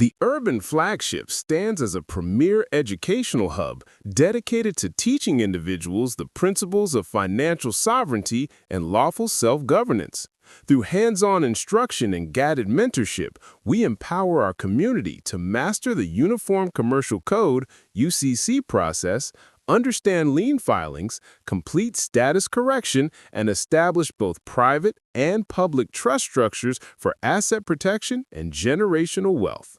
The Urban Flagship stands as a premier educational hub dedicated to teaching individuals the principles of financial sovereignty and lawful self-governance. Through hands-on instruction and guided mentorship, we empower our community to master the Uniform Commercial Code (UCC) process, understand lien filings, complete status correction, and establish both private and public trust structures for asset protection and generational wealth.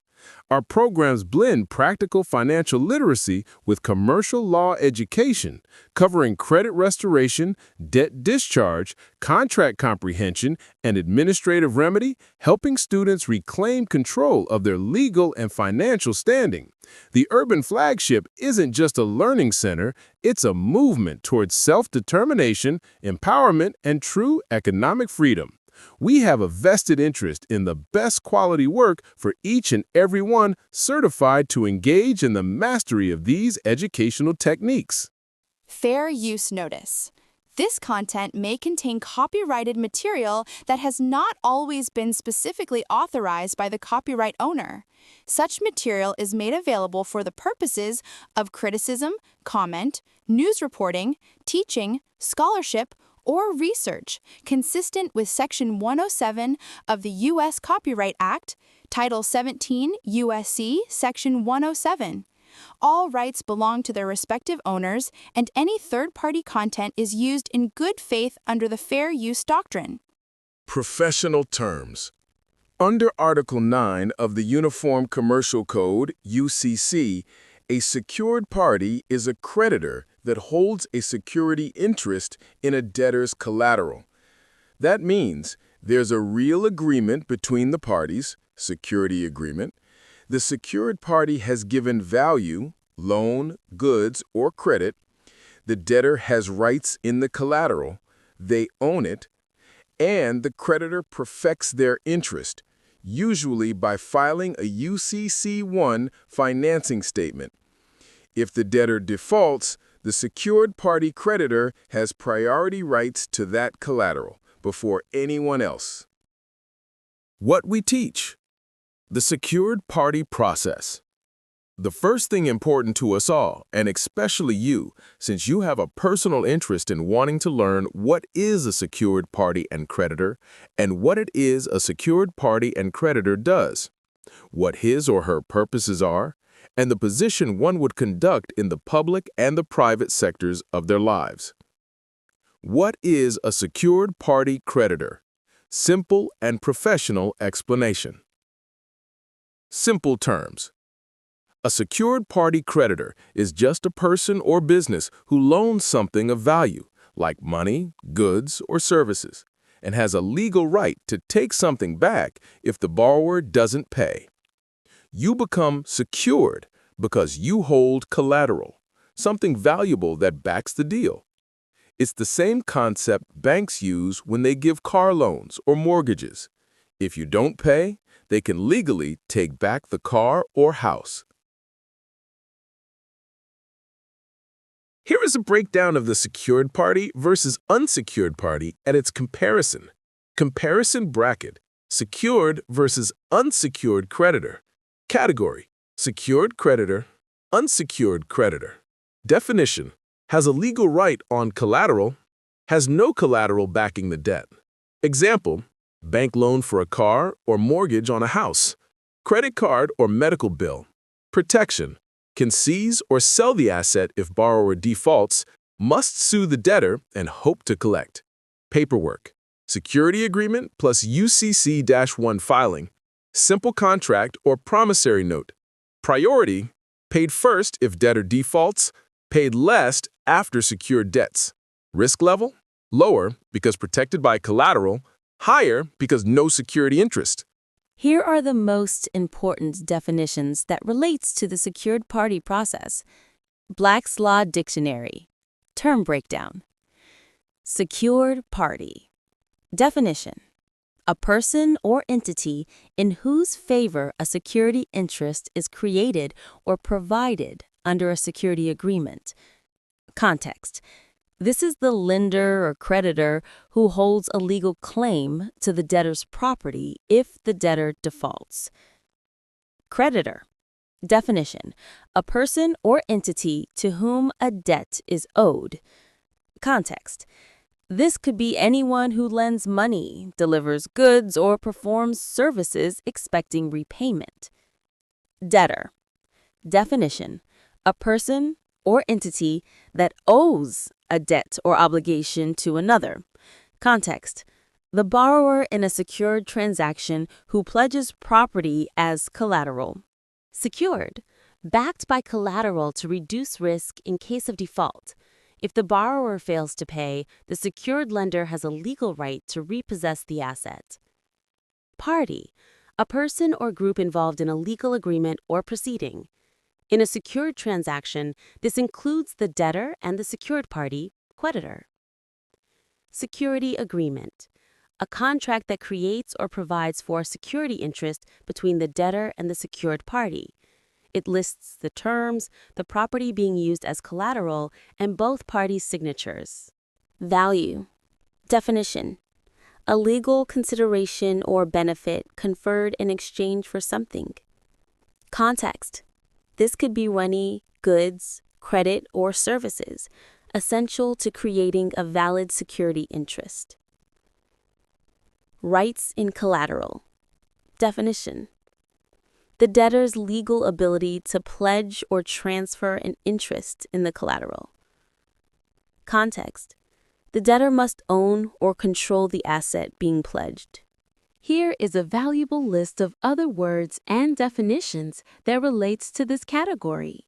Our programs blend practical financial literacy with commercial law education, covering credit restoration, debt discharge, contract comprehension, and administrative remedy, helping students reclaim control of their legal and financial standing. The Urban Flagship isn't just a learning center, it's a movement towards self-determination, empowerment, and true economic freedom. We have a vested interest in the best quality work for each and every one certified to engage in the mastery of these educational techniques. Fair use notice. This content may contain copyrighted material that has not always been specifically authorized by the copyright owner. Such material is made available for the purposes of criticism, comment, news reporting, teaching, scholarship, or research, consistent with Section 107 of the U.S. Copyright Act, Title 17 U.S.C. Section 107. All rights belong to their respective owners, and any third-party content is used in good faith under the Fair Use Doctrine. Professional terms. Under Article 9 of the Uniform Commercial Code, UCC, a secured party is a creditor that holds a security interest in a debtor's collateral. That means there's a real agreement between the parties, security agreement. The secured party has given value, loan, goods, or credit. The debtor has rights in the collateral. They own it. And the creditor perfects their interest, usually by filing a UCC-1 Financing Statement. If the debtor defaults, the secured party creditor has priority rights to that collateral before anyone else. What we teach. The secured party process. The first thing important to us all, and especially you, since you have a personal interest in wanting to learn what is a secured party and creditor, and what it is a secured party and creditor does, what his or her purposes are, and the position one would conduct in the public and the private sectors of their lives. What is a secured party creditor? Simple and professional explanation. Simple terms. A secured party creditor is just a person or business who loans something of value, like money, goods, or services, and has a legal right to take something back if the borrower doesn't pay. You become secured because you hold collateral, something valuable that backs the deal. It's the same concept banks use when they give car loans or mortgages. If you don't pay, they can legally take back the car or house. Here is a breakdown of the secured party versus unsecured party at its comparison. Comparison bracket: secured versus unsecured creditor. Category: secured creditor, unsecured creditor. Definition: has a legal right on collateral, has no collateral backing the debt. Example: bank loan for a car or mortgage on a house. Credit card or medical bill. Protection: can seize or sell the asset if borrower defaults, must sue the debtor and hope to collect. Paperwork: security agreement plus UCC-1 filing. Simple contract or promissory note. Priority: paid first if debtor defaults, paid last after secured debts. Risk level: lower because protected by collateral, higher because no security interest. Here are the most important definitions that relates to the secured party process. Black's Law Dictionary. Term breakdown. Secured party. Definition: a person or entity in whose favor a security interest is created or provided under a security agreement. Context: this is the lender or creditor who holds a legal claim to the debtor's property if the debtor defaults. Creditor. Definition: a person or entity to whom a debt is owed. Context: this could be anyone who lends money, delivers goods, or performs services expecting repayment. Debtor. Definition: a person or entity that owes a debt or obligation to another. Context: the borrower in a secured transaction who pledges property as collateral. Secured. Backed by collateral to reduce risk in case of default. If the borrower fails to pay, the secured lender has a legal right to repossess the asset. Party. A person or group involved in a legal agreement or proceeding. In a secured transaction, this includes the debtor and the secured party, creditor. Security agreement. A contract that creates or provides for a security interest between the debtor and the secured party. It lists the terms, the property being used as collateral, and both parties' signatures. Value. Definition: a legal consideration or benefit conferred in exchange for something. Context: this could be money, goods, credit, or services, essential to creating a valid security interest. Rights in collateral. Definition: the debtor's legal ability to pledge or transfer an interest in the collateral. Context: the debtor must own or control the asset being pledged. Here is a valuable list of other words and definitions that relates to this category.